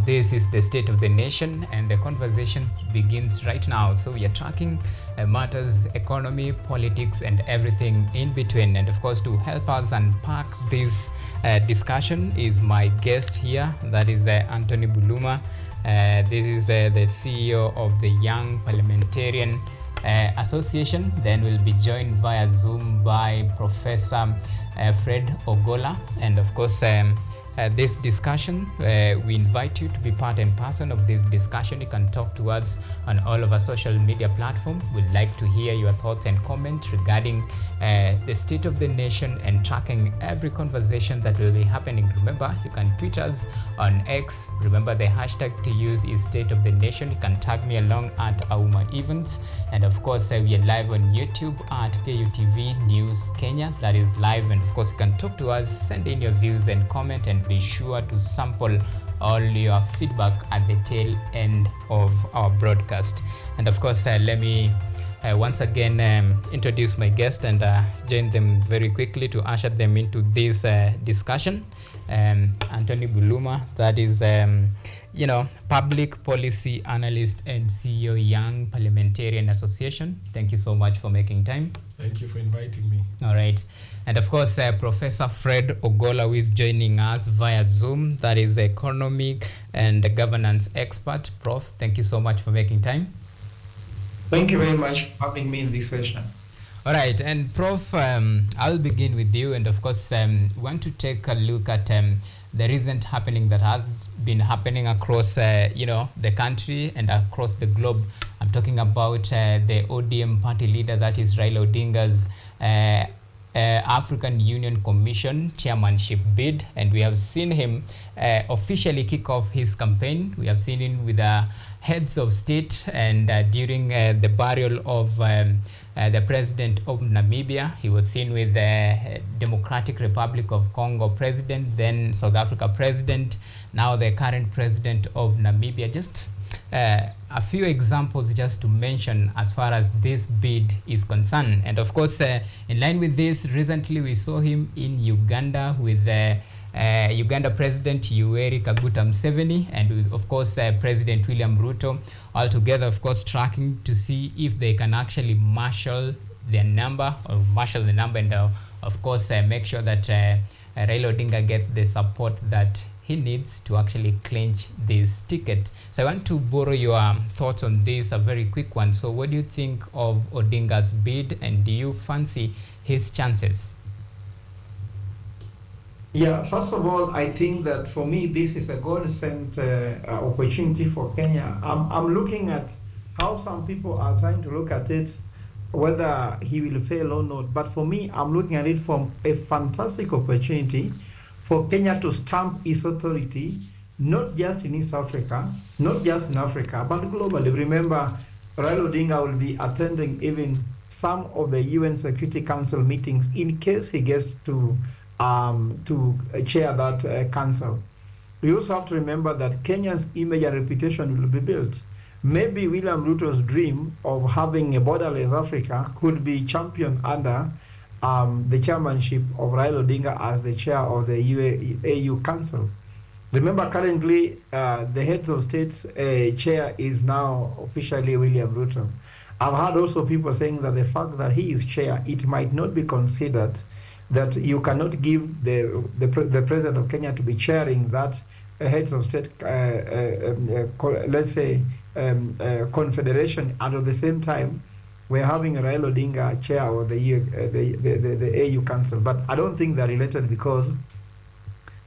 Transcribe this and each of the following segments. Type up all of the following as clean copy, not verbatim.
This is the State of the Nation, and the conversation begins right now. So we are tracking matters, economy, politics, and everything in between. And of course, to help us unpack this discussion is my guest here, that is Antony Buluma. This is the CEO of the Young Parliamentarian Association. Then we'll be joined via Zoom by Professor Fred Ogola. And of course, this discussion, we invite you to be part and parcel of this discussion. You can talk to us on all of our social media platforms. We'd like to hear your thoughts and comments regarding the state of the nation and tracking every conversation that will be happening. Remember, you can tweet us on X. Remember, the hashtag to use is State of the Nation. You can tag me along at Auma Events. And of course, we are live on YouTube at KUTV News Kenya. That is live. And of course, you can talk to us, send in your views and comment, and be sure to sample all your feedback at the tail end of our broadcast. And of course, let me once again introduce my guest and join them very quickly to usher them into this discussion. Antony Buluma, that is public policy analyst and CEO, Young Parliamentarian Association. Thank you so much for making time. Thank you for inviting me. All right. And of course, Professor Fred Ogola, who is joining us via Zoom, that is economic and governance expert. Prof, thank you so much for making time. Thank you very much for having me in this session. All right. And Prof, I'll begin with you. And of course, we want to take a look at the recent happening that has been happening across the country and across the globe. I'm talking about the ODM party leader, that is Raila Odinga's African Union Commission chairmanship bid, and we have seen him officially kick off his campaign. We have seen him with the heads of state, and during the burial of the president of Namibia, he was seen with the Democratic Republic of Congo president, then South Africa president, now the current president of Namibia. Just a few examples just to mention as far as this bid is concerned. And of course, in line with this, recently we saw him in Uganda with Uganda President Yoweri Kaguta Museveni, and with, of course, President William Ruto, all together, of course, tracking to see if they can actually marshal the number, and of course, make sure that Raila Odinga gets the support that he needs to actually clinch this ticket. So I want to borrow your thoughts on this, a very quick one. So what do you think of Odinga's bid, and do you fancy his chances? Yeah, first of all, I think that for me, this is a God-sent opportunity for Kenya. I'm looking at how some people are trying to look at it, whether he will fail or not. But for me, I'm looking at it from a fantastic opportunity for Kenya to stamp its authority, not just in East Africa, not just in Africa, but globally. Remember, Raila Odinga will be attending even some of the UN Security Council meetings in case he gets to chair that council. We also have to remember that Kenya's image and reputation will be built. Maybe William Ruto's dream of having a borderless Africa could be championed under the chairmanship of Raila Odinga as the chair of the AU Council. Remember, currently, the heads of states chair is now officially William Ruto. I've heard also people saying that the fact that he is chair, it might not be considered that you cannot give the president of Kenya to be chairing that heads of state, let's say, confederation, and at the same time, we're having Raila Odinga chair of the AU Council. But I don't think they're related, because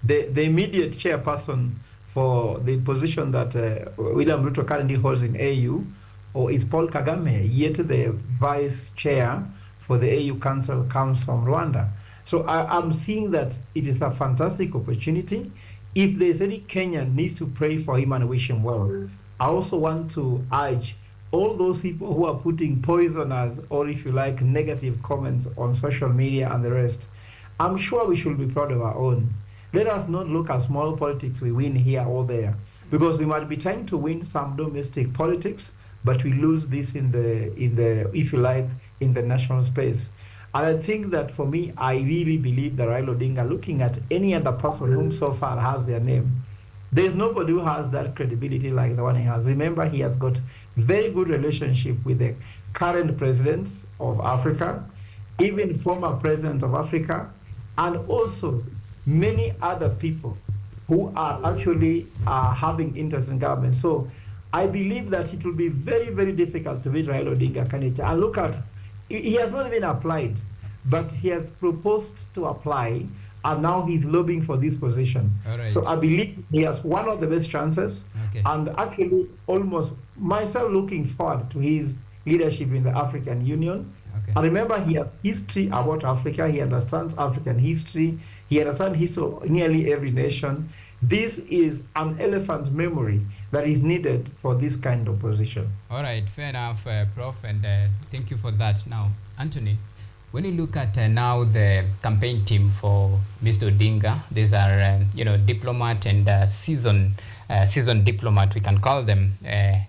the immediate chairperson for the position that William Ruto currently holds in AU is Paul Kagame, yet the vice chair for the AU Council comes from Rwanda. So I'm seeing that it is a fantastic opportunity. If there's any Kenyan needs to pray for him and wish him well. I also want to urge all those people who are putting poisonous, or if you like, negative comments on social media and the rest. I'm sure we should be proud of our own. Let us not look at small politics we win here or there, because we might be trying to win some domestic politics, but we lose this in the if you like, in the national space. And I think that for me, I really believe that Raila Odinga, looking at any other person whom so far has their name, There's nobody who has that credibility like the one he has. Remember, he has got very good relationship with the current presidents of Africa, even former presidents of Africa, and also many other people who are actually having interest in government. So I believe that it will be very, very difficult to beat Raila Odinga candidate. And look at, he has not even applied, but he has proposed to apply, and now he's lobbying for this position. Right. So I believe he has one of the best chances, and actually almost myself looking forward to his leadership in the African Union. And remember, he has history about Africa. He understands African history. He understands history of nearly every nation. This is an elephant memory that is needed for this kind of position. All right, fair enough, Prof, and thank you for that. Now, Antony, when you look at now the campaign team for Mr. Odinga, these are diplomat and seasoned diplomat, we can call them.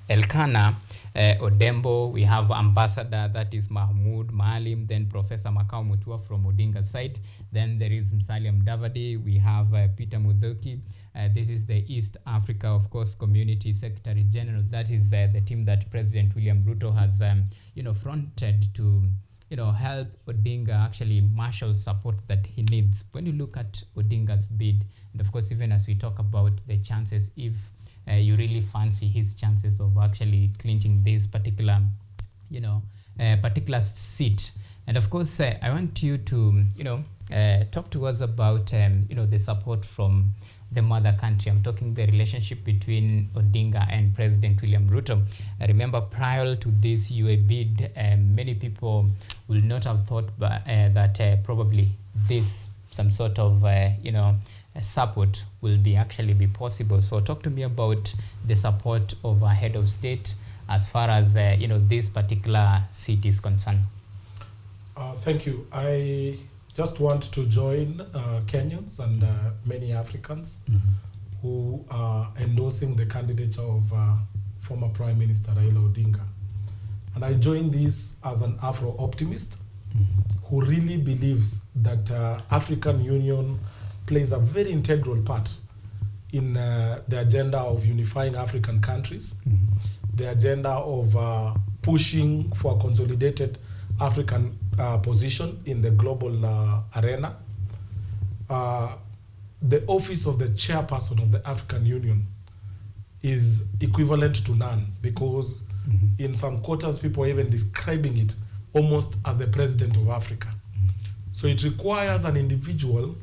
Elkanah Odembo, we have Ambassador, that is Mahmoud Maalim, then Professor Makau Mutua from Odinga's side. Then there is Musalia Mudavadi, we have Peter Muthoki. This is the East Africa, of course, Community Secretary General. That is the team that President William Ruto has, fronted to, help Odinga actually marshal support that he needs. When you look at Odinga's bid, and of course, even as we talk about the chances, if you really fancy his chances of actually clinching this particular, particular seat. And of course, I want you to, talk to us about, the support from the mother country. I'm talking the relationship between Odinga and President William Ruto. Remember, prior to this UA bid, many people will not have thought that probably this, some sort of, support will be actually be possible. So talk to me about the support of a head of state as far as, this particular seat is concerned. Thank you. I just want to join Kenyans and many Africans who are endorsing the candidature of former Prime Minister Raila Odinga. And I join this as an Afro-optimist who really believes that African Union plays a very integral part in the agenda of unifying African countries, the agenda of pushing for a consolidated African position in the global arena. The office of the chairperson of the African Union is equivalent to none, because in some quarters people are even describing it almost as the president of Africa. So it requires an individual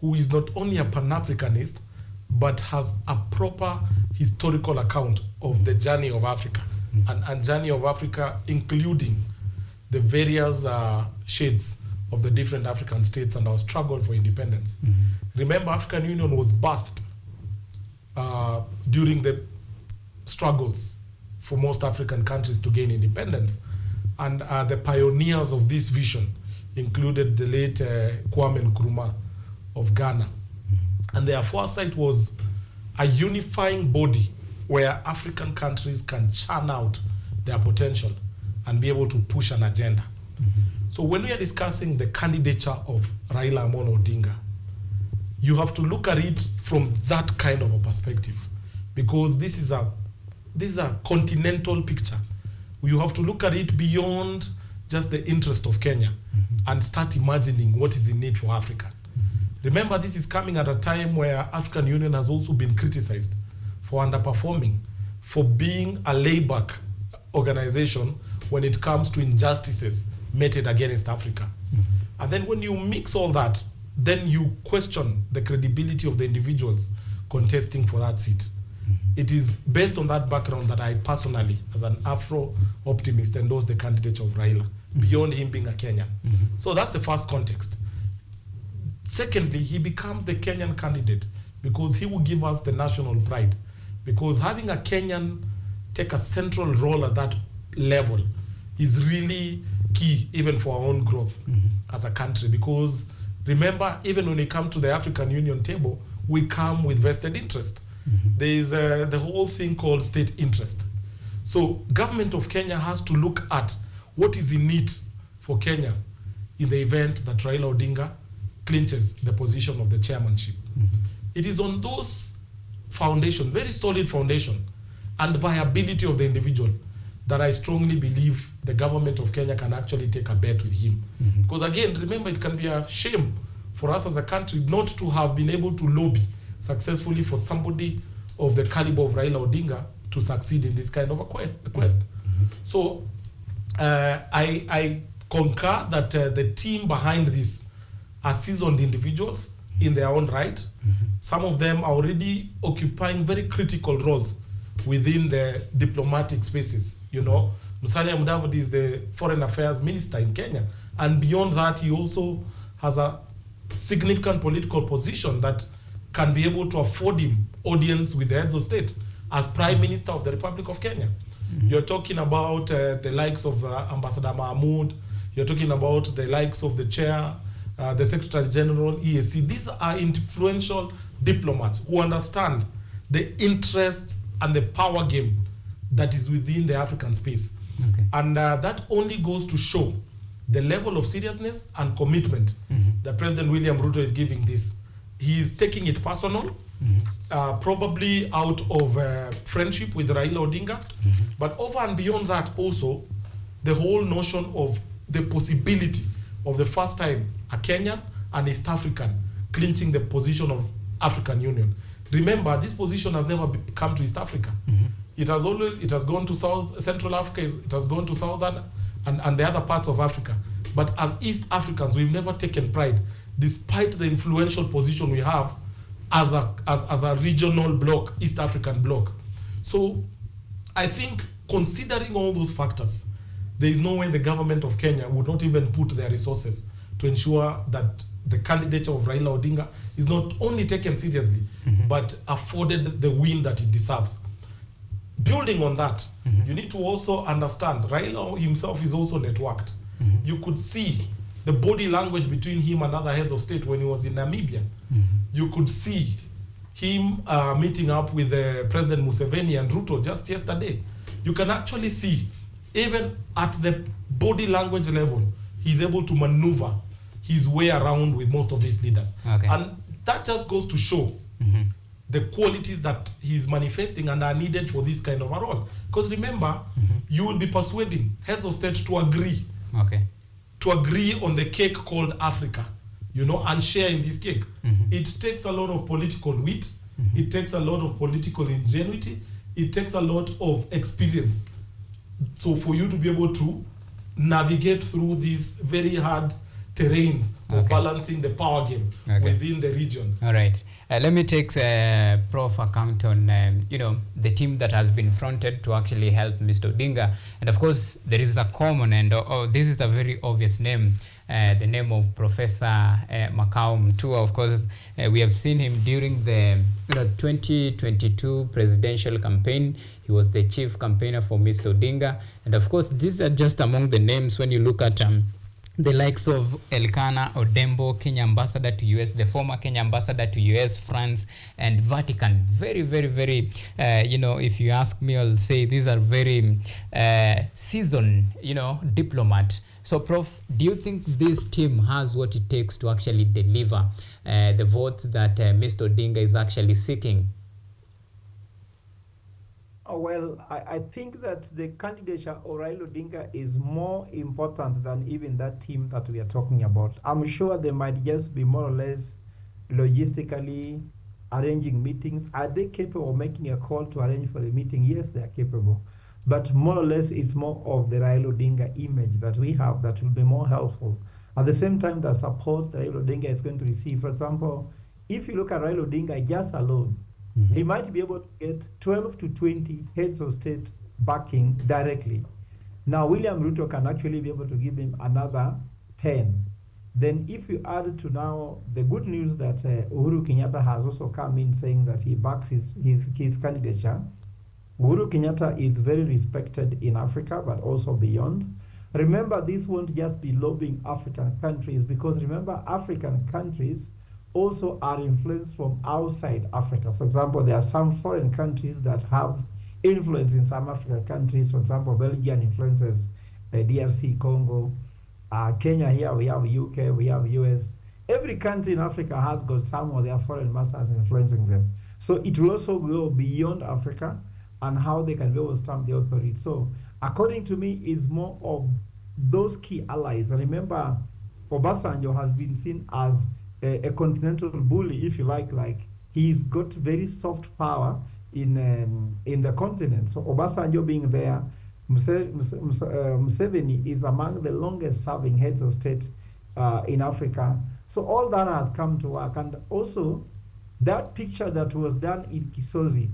who is not only a Pan-Africanist, but has a proper historical account of the journey of Africa, and journey of Africa including the various shades of the different African states and our struggle for independence. Remember, African Union was birthed during the struggles for most African countries to gain independence. And the pioneers of this vision included the late Kwame Nkrumah of Ghana. And their foresight was a unifying body where African countries can churn out their potential and be able to push an agenda. So when we are discussing the candidature of Raila Amolo Odinga, you have to look at it from that kind of a perspective, because this is a continental picture. You have to look at it beyond just the interest of Kenya and start imagining what is in need for Africa. Remember, this is coming at a time where African Union has also been criticized for underperforming, for being a layback organization when it comes to injustices meted against Africa. And then when you mix all that, then you question the credibility of the individuals contesting for that seat. It is based on that background that I personally, as an Afro-optimist, endorse the candidature of Raila, beyond him being a Kenyan. So that's the first context. Secondly, he becomes the Kenyan candidate because he will give us the national pride. Because having a Kenyan take a central role at that level is really key, even for our own growth as a country. Because remember, even when we come to the African Union table, we come with vested interest. There is the whole thing called state interest. So government of Kenya has to look at what is in it for Kenya in the event that Raila Odinga clinches the position of the chairmanship. It is on those foundation, very solid foundation, and viability of the individual, that I strongly believe the government of Kenya can actually take a bet with him. Because again, remember, it can be a shame for us as a country not to have been able to lobby successfully for somebody of the caliber of Raila Odinga to succeed in this kind of a quest. So I concur that the team behind this are seasoned individuals in their own right. Some of them are already occupying very critical roles within the diplomatic spaces. You know, Musalia Mudavadi is the Foreign Affairs Minister in Kenya, and beyond that, he also has a significant political position that can be able to afford him audience with the heads of state as Prime Minister of the Republic of Kenya. You're talking about the likes of Ambassador Mahmoud. You're talking about the likes of the chair, the Secretary General, EAC. These are influential diplomats who understand the interests and the power game that is within the African space. And that only goes to show the level of seriousness and commitment that President William Ruto is giving this. He is taking it personal, probably out of friendship with Raila Odinga. But over and beyond that also, the whole notion of the possibility of the first time a Kenyan and East African clinching the position of African Union. Remember, this position has never come to East Africa. It has gone to Central Africa, it has gone to Southern and the other parts of Africa. But as East Africans, we've never taken pride, despite the influential position we have as a regional bloc, East African bloc. So I think, considering all those factors, there is no way the government of Kenya would not even put their resources to ensure that the candidature of Raila Odinga is not only taken seriously, but afforded the win that it deserves. Building on that, you need to also understand Raila himself is also networked. You could see the body language between him and other heads of state when he was in Namibia. You could see him meeting up with President Museveni and Ruto just yesterday. You can actually see, even at the body language level, he's able to maneuver his way around with most of his leaders. And that just goes to show the qualities that he's manifesting and are needed for this kind of a role. Because remember, you will be persuading heads of state to agree. To agree on the cake called Africa, you know, and share in this cake. It takes a lot of political wit. It takes a lot of political ingenuity. It takes a lot of experience. So for you to be able to navigate through these very hard terrains of balancing the power game within the region. All right. Let me take Prof account on the team that has been fronted to actually help Mr. Odinga. And of course, there is a common and this is a very obvious name, the name of Professor Makau Mtua. Of course, we have seen him during the 2022 presidential campaign. He was the chief campaigner for Mr. Odinga. And of course, these are just among the names when you look at the likes of Elkanah Odembo, Kenya ambassador to US, the former Kenya ambassador to US, France, and Vatican. Very, very, very, if you ask me, I'll say these are very seasoned, diplomat. So, Prof, do you think this team has what it takes to actually deliver the votes that Mr. Odinga is actually seeking? Well, I think that the candidature of Raila Odinga is more important than even that team that we are talking about. I'm sure they might just be more or less logistically arranging meetings. Are they capable of making a call to arrange for a meeting? Yes, they are capable. But more or less, it's more of the Raila Odinga image that we have that will be more helpful. At the same time, the support that Raila Odinga is going to receive. For example, if you look at Raila Odinga just alone, he might be able to get 12 to 20 heads of state backing directly. Now, William Ruto can actually be able to give him another 10. Then if you add to now the good news that Uhuru Kenyatta has also come in saying that he backs his candidature, Uhuru Kenyatta is very respected in Africa, but also beyond. Remember, this won't just be lobbying African countries, because remember, African countries also are influenced from outside Africa. For example, there are some foreign countries that have influence in some African countries. For example, Belgium influences DRC, Congo, Kenya here, we have UK, we have US. Every country in Africa has got some of their foreign masters influencing them. So it will also go beyond Africa and how they can be able to stamp the authority. So according to me, it's more of those key allies. And remember, Obasanjo has been seen as a continental bully, if you like he's got very soft power in the continent. So Obasanjo being there, Museveni is among the longest serving heads of state in Africa. So all that has come to work. And also, that picture that was done in Kisozi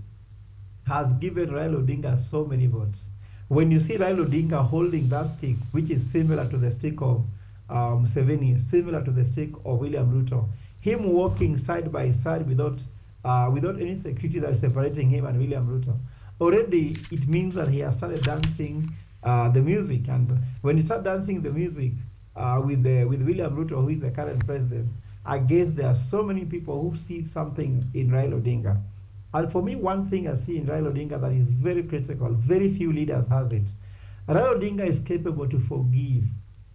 has given Raila Odinga so many votes. When you see Raila Odinga holding that stick, which is similar to the stick of Museveni, similar to the stick of William Ruto, him walking side by side without any security that is separating him and William Ruto, already it means that he has started dancing the music. And when you start dancing the music with William Ruto, who is the current president, I guess there are so many people who see something in Raila Odinga. And for me, one thing I see in Raila Odinga that is very critical, very few leaders has it. Raila Odinga is capable to forgive.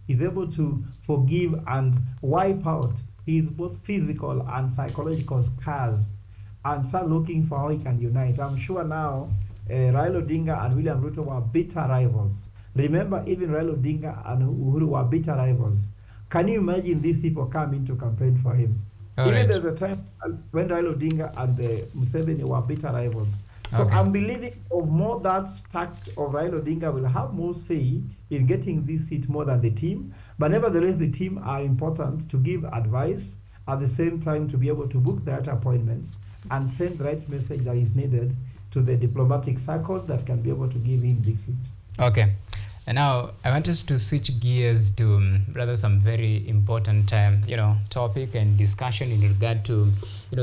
He's able to forgive and wipe out his both physical and psychological scars and start looking for how he can unite. I'm sure now Raila Odinga and William Ruto were bitter rivals. Remember, even Raila Odinga and Uhuru were bitter rivals. Can you imagine these people coming to campaign for him? Even there's a time when Raila Odinga and Museveni were bitter rivals. So I'm believing of more that stack of Raila Odinga will have more say in getting this seat more than the team. But nevertheless, the team are important to give advice, at the same time to be able to book the right appointments and send the right message that is needed to the diplomatic circles that can be able to give him this seat. Okay. And now I want us to switch gears to rather some very important, topic and discussion in regard to,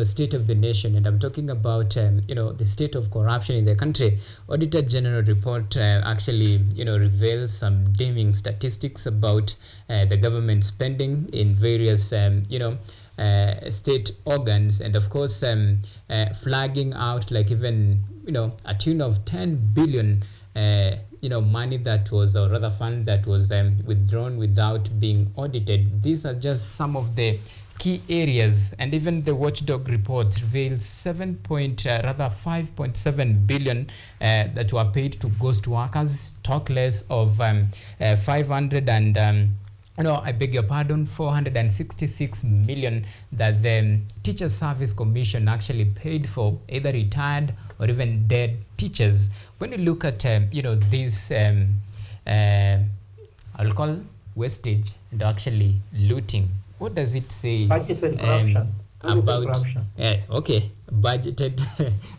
state of the nation. And I'm talking about, the state of corruption in the country. Auditor General report actually, reveals some damning statistics about the government spending in various, state organs, and of course, flagging out like even, a tune of 10 billion money that was, or rather fund that was withdrawn without being audited. These are just some of the key areas, and even the watchdog report reveals 5.7 billion that were paid to ghost workers, talk less of 500 and 466 million that the Teacher Service Commission actually paid for either retired or even dead teachers. When you look at, this, I'll call wastage and actually looting, what does it say Budgeted corruption. about corruption. Budgeted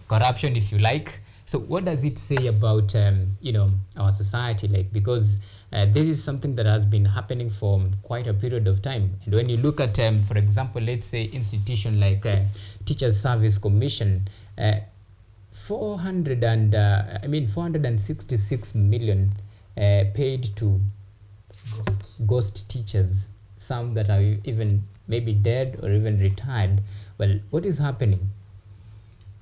corruption, if you like? So what does it say about, our society? Because this is something that has been happening for quite a period of time. And when you look at, for example, let's say institution like Teacher Service Commission, 466 million paid to ghost teachers, some that are even maybe dead or even retired. Well, what is happening?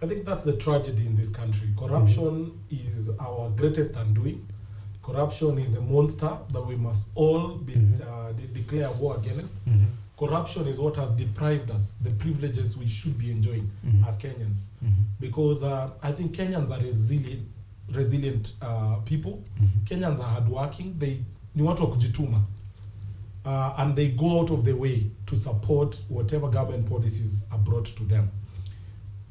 I think that's the tragedy in this country. Corruption is our greatest undoing. Corruption is the monster that we must all be declare war against. Corruption is what has deprived us the privileges we should be enjoying as Kenyans. Because I think Kenyans are resilient people. Kenyans are hardworking. They ni watu wa kujituma. And they go out of their way to support whatever government policies are brought to them.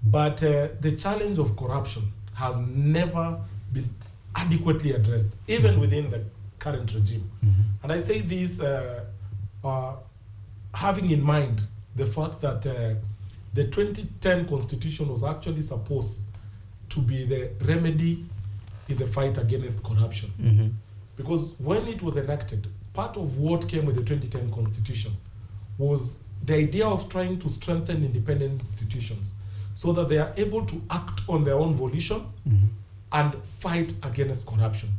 But the challenge of corruption has never been adequately addressed, even within the current regime. And I say this having in mind the fact that the 2010 constitution was actually supposed to be the remedy in the fight against corruption. Because when it was enacted, part of what came with the 2010 constitution was the idea of trying to strengthen independent institutions so that they are able to act on their own volition and fight against corruption.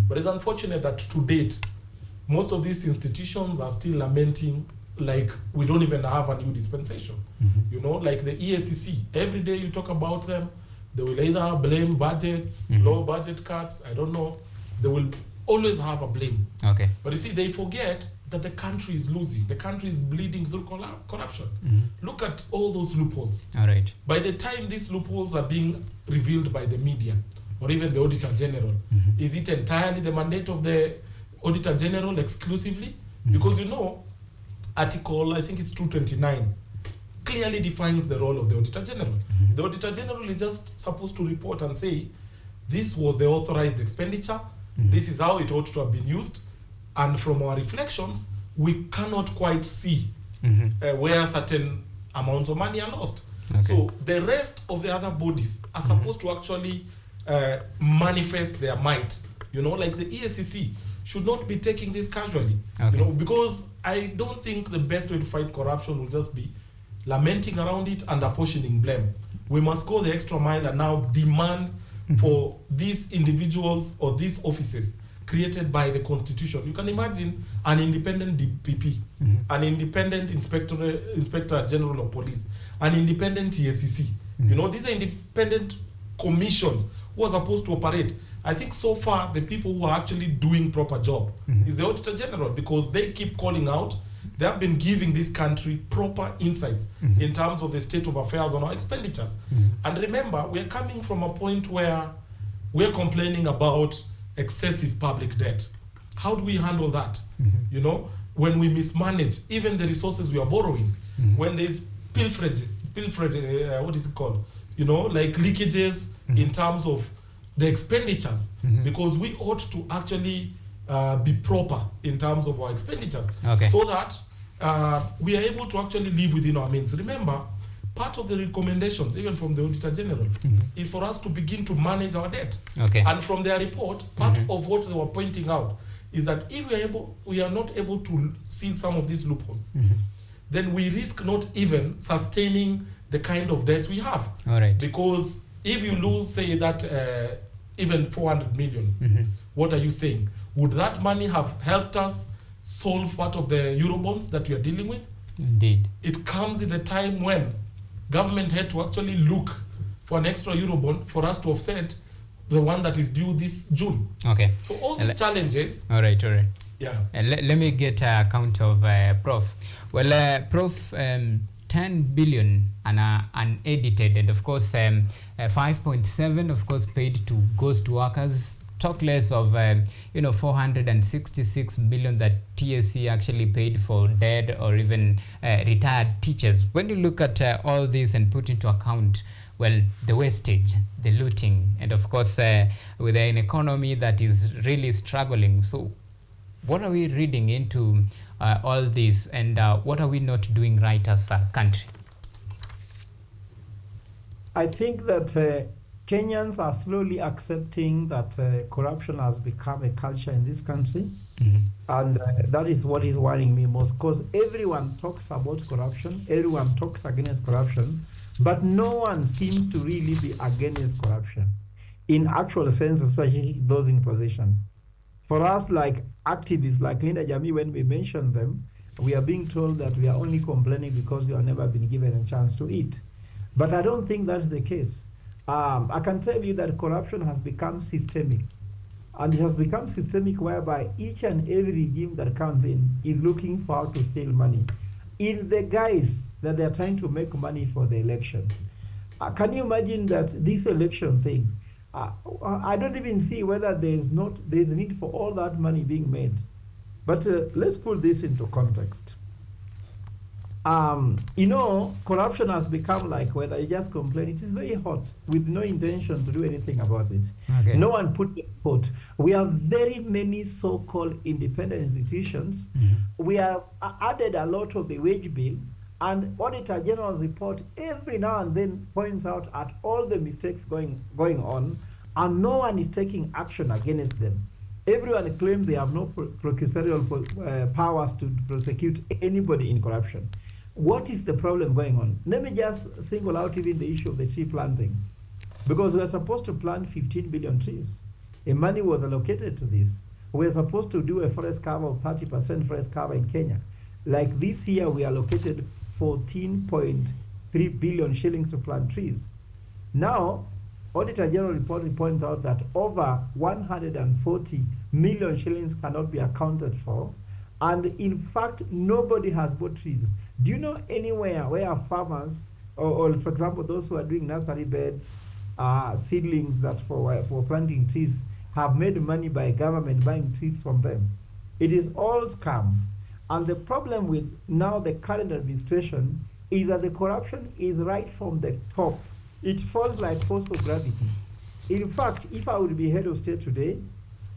But it's unfortunate that to date, most of these institutions are still lamenting like we don't even have a new dispensation. Like the EACC, every day you talk about them, they will either blame budgets, low budget cuts, I don't know. They will always have a blame. Okay. But you see, they forget that the country is losing. The country is bleeding through corruption. Mm-hmm. Look at all those loopholes. All right. By the time these loopholes are being revealed by the media or even the Auditor General, is it entirely the mandate of the Auditor General exclusively? Because Article, I think it's 229, clearly defines the role of the Auditor General. The Auditor General is just supposed to report and say, this was the authorized expenditure, this is how it ought to have been used, and from our reflections, we cannot quite see where certain amounts of money are lost. Okay. So the rest of the other bodies are supposed to actually manifest their might. Like the EACC should not be taking this casually. Okay. Because I don't think the best way to fight corruption will just be lamenting around it and apportioning blame. We must go the extra mile and now demand for these individuals or these offices created by the Constitution. You can imagine an independent DPP, an independent Inspector General of Police, an independent EACC. These are independent commissions who are supposed to operate. I think so far the people who are actually doing proper job is the Auditor General, because they keep calling out. They have been giving this country proper insights in terms of the state of affairs on our expenditures. And remember, we're coming from a point where we're complaining about excessive public debt. How do we handle that? When we mismanage even the resources we are borrowing, when there's pilferage, what is it called? Like leakages in terms of the expenditures, because we ought to actually be proper in terms of our expenditures, so that we are able to actually live within our means. Remember, part of the recommendations, even from the Auditor General, is for us to begin to manage our debt. Okay. And from their report, part of what they were pointing out is that if we are not able to seal some of these loopholes, then we risk not even sustaining the kind of debts we have. All right. Because if you lose, say, that even 400 million, what are you saying? Would that money have helped us solve part of the Eurobonds that we are dealing with? Indeed. It comes in the time when government had to actually look for an extra Eurobond for us to offset the one that is due this June. Okay. So all these challenges. All right. Yeah. Let me get a count of Prof. Well, Prof, 10 billion unedited, and of course 5.7 of course paid to ghost workers. Talk less of 466 million that TSC actually paid for dead or even retired teachers. When you look at all this and put into account, well, the wastage, the looting, and of course with an economy that is really struggling. So what are we reading into all this, and what are we not doing right as a country? I think that Kenyans are slowly accepting that corruption has become a culture in this country. And that is what is worrying me most, because everyone talks about corruption, everyone talks against corruption, but no one seems to really be against corruption in actual sense, especially those in position. For us, like activists like Linda Jami, when we mention them, we are being told that we are only complaining because we have never been given a chance to eat. But I don't think that's the case. I can tell you that corruption has become systemic. And it has become systemic whereby each and every regime that comes in is looking for how to steal money in the guise that they are trying to make money for the election. Can you imagine that this election thing? I don't even see whether there's need for all that money being made. But let's put this into context. Corruption has become like whether you just complain, it is very hot with no intention to do anything about it. Okay. No one put the effort. We have very many so-called independent institutions. We have added a lot of the wage bill, and Auditor General's report every now and then points out at all the mistakes going on, and no one is taking action against them. Everyone claims they have no prosecutorial powers to prosecute anybody in corruption. What is the problem going on? Let me just single out even the issue of the tree planting. Because we are supposed to plant 15 billion trees. And money was allocated to this. We are supposed to do a forest cover of 30% forest cover in Kenya. Like this year, we allocated 14.3 billion shillings to plant trees. Now, Auditor General report points out that over 140 million shillings cannot be accounted for, And in fact, nobody has bought trees. Do you know anywhere where farmers, or for example, those who are doing nursery beds, seedlings that for planting trees, have made money by government buying trees from them? It is all scam. And the problem with now the current administration is that the corruption is right from the top. It falls like force of gravity. In fact, if I would be head of state today,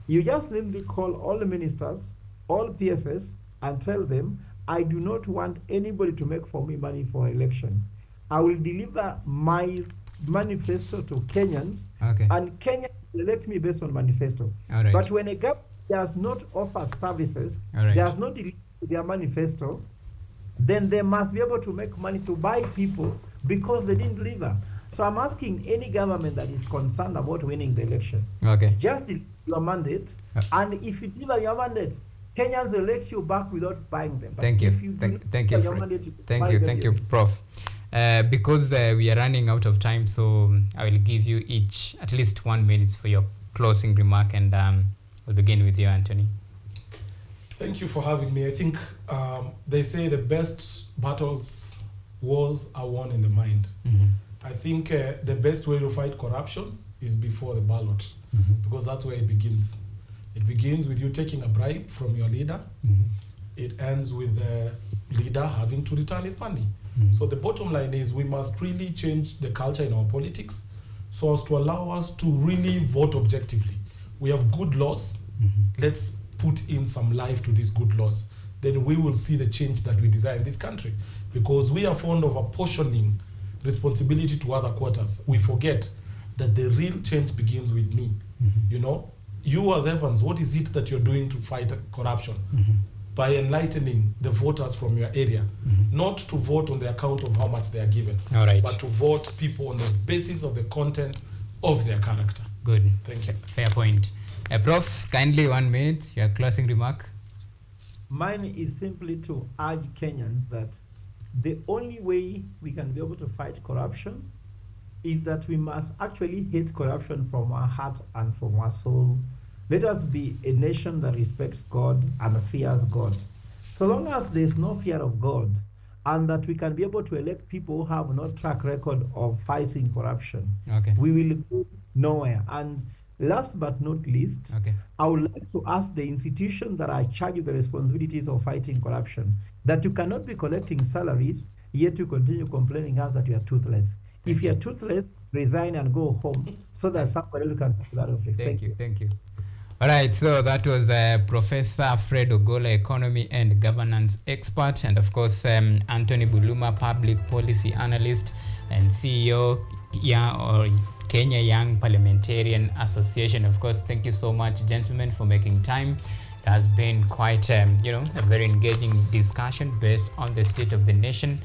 you just simply call all the ministers, all PSS, and tell them, I do not want anybody to make for me money for election. I will deliver my manifesto to Kenyans, and Kenyans elect me based on manifesto. But when a government does not offer services, does not deliver their manifesto, then they must be able to make money to buy people because they didn't deliver. So I'm asking any government that is concerned about winning the election, just deliver your mandate, and if you deliver your mandate, Kenyans will elect you back without buying them. Thank you, Prof. Because we are running out of time, so I will give you each at least 1 minute for your closing remark, and we'll begin with you, Antony. Thank you for having me. I think they say the best wars are won in the mind. I think the best way to fight corruption is before the ballot, because that's where it begins. It begins with you taking a bribe from your leader. It ends with the leader having to return his money. So the bottom line is we must really change the culture in our politics so as to allow us to really vote objectively. We have good laws. Let's put in some life to these good laws. Then we will see the change that we desire in this country, because we are fond of apportioning responsibility to other quarters. We forget that the real change begins with me. You know, you as Evans, what is it that you're doing to fight corruption? By enlightening the voters from your area, not to vote on the account of how much they are given, but to vote people on the basis of the content of their character. Good. Thank you. Fair point. Prof, kindly 1 minute, your closing remark. Mine is simply to urge Kenyans that the only way we can be able to fight corruption is that we must actually hate corruption from our heart and from our soul. Let us be a nation that respects God and fears God. So long as there is no fear of God, and that we can be able to elect people who have no track record of fighting corruption, we will go nowhere. And last but not least, I would like to ask the institutions that are charged with the responsibilities of fighting corruption that you cannot be collecting salaries, yet you continue complaining us that you are toothless. If you are toothless, resign and go home so that somebody else can take that office. Thank you. All right, so that was Professor Fred Ogola, economy and governance expert, and of course Antony Buluma, public policy analyst and CEO Kenya Young Parliamentarian Association. Of course, thank you so much, gentlemen, for making time. It has been quite, a very engaging discussion based on the state of the nation.